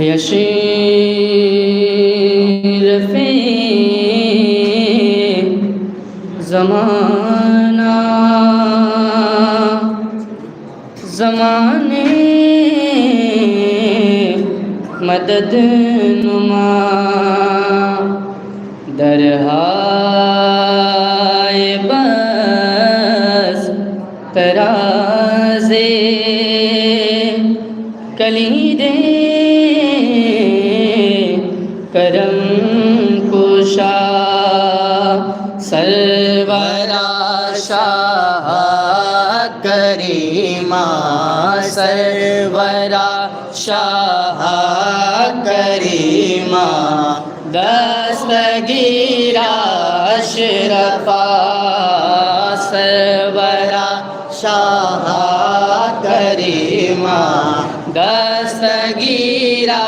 یشیر فی زمانہ زمانے مدد نما درہائے بس ترازے کلید کرم کشا سرورا شاہ کریمہ سرورا شاہ کریمہ دستگیرہ اشرفا سرورا شاہ کریمہ دستگیرہ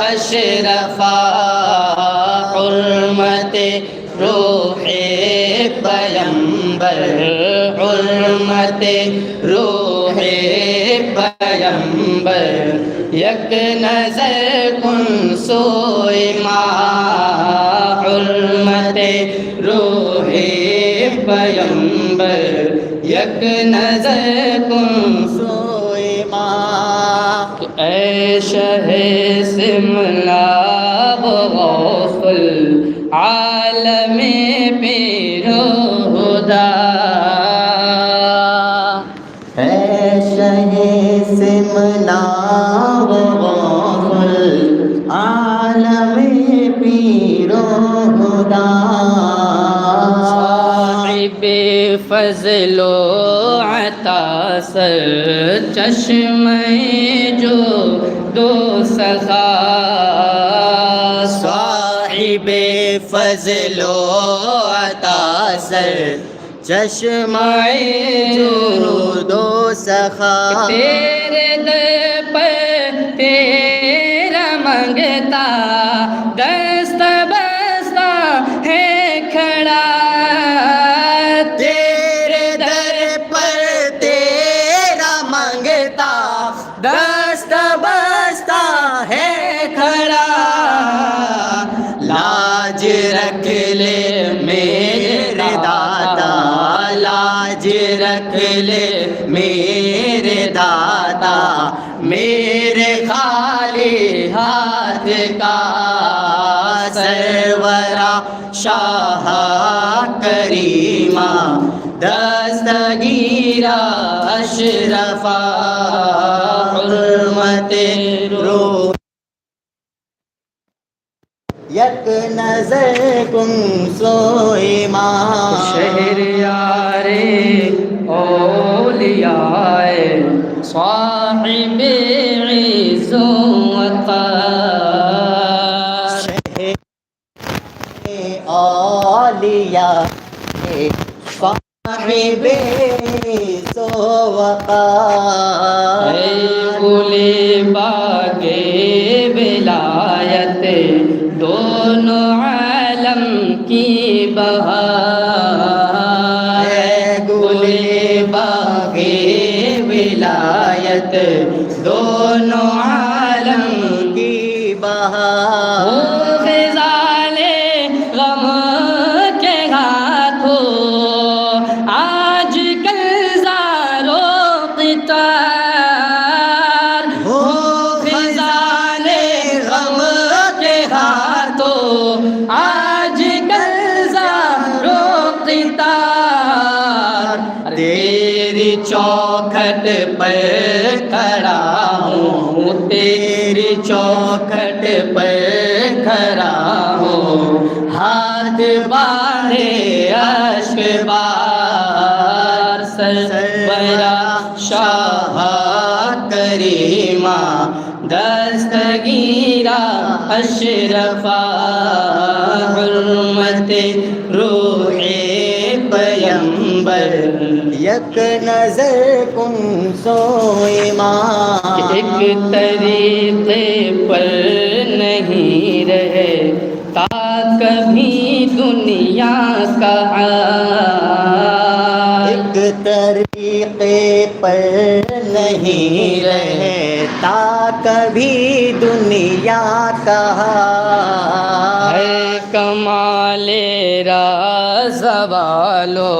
اشرفا حرمت روح پیمبر حرمت روح پیمبر یک نظر کن سوئی ماں حرمت روح پیمبر یک نظر کن سوئی ماں اے شہ سملا غوث العالم پیر و ہدا اے شہ سملا غوث العالم پیر و ہدا صاحب فضل و عطا سر چشمہ جو دو سخا صاحب فضل و عطا سر چشمہ جو دو سخا تیرے در پر تیرا منگتا دست بستہ ہے کھڑا تیرے در پر تیرا منگتا دست بستہ ہے کھڑا لاج رکھ لے میرے دادا لاج رکھ لے میرے دادا میرے خالی ہاتھ کا سرورا شاہ کریمہ دستگیرہ اشرفا حرمت روح یک نظر کن سوئی ماں شہریار اولیاء صاحب عز و وقار اولیاء صاحب عز و وقار اے گلِ باغ ولایت دونوں عالم کی بہار اے گلِ باغ ولایت دونوں عالم کی بہار ہو غزال غم کے ہاتھوں آج کل زاروں قطار ہو غزال غم کے ہاتھوں آج کل زاروں قطار تیری چوکھٹ پر کھڑا ہوں تیری چوکھٹ پر کھڑا ہوں ہاتھ باندھے اشک بار سرورا شاہ کریمہ دستگیرہ اشرفا حرمت روح پیمبر یک نظر کن سوئی ماں ایک طریقے پر نہیں رہے تا کبھی دنیا کا ایک طریقے پر نہیں رہے تا کبھی دنیا کا ہے کمال راز والو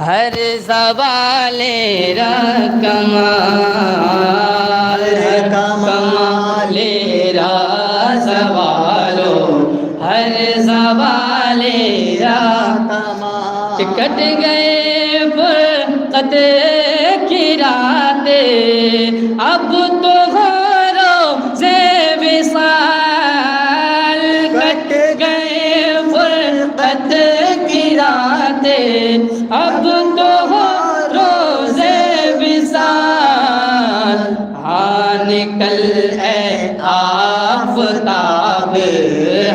ہر زوال کمال ہے کمال راز والو ہر زوال کمال کٹ گئے فرقت کی راتیں اب تو گھروں سے وصال کٹ گئے فرقت کی راتیں اب تو گھروں سے وصال ہاں نکل اے آفتاب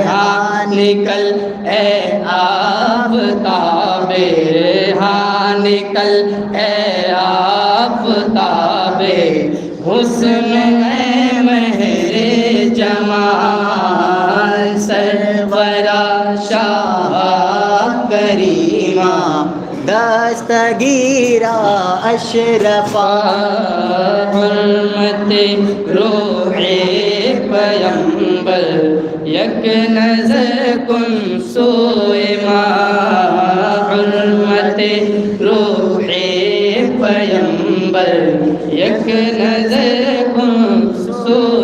ہاں نکل اے آفتاب ہاں نکل اے آفتاب حسن ہے مہر جمال سرورا شاہ کریمہ دستگیرہ اشرفا حرمت روح پیمبر یک نظر کن سوئے ماں حرمت روح پیمبر یک نظر کن سوئے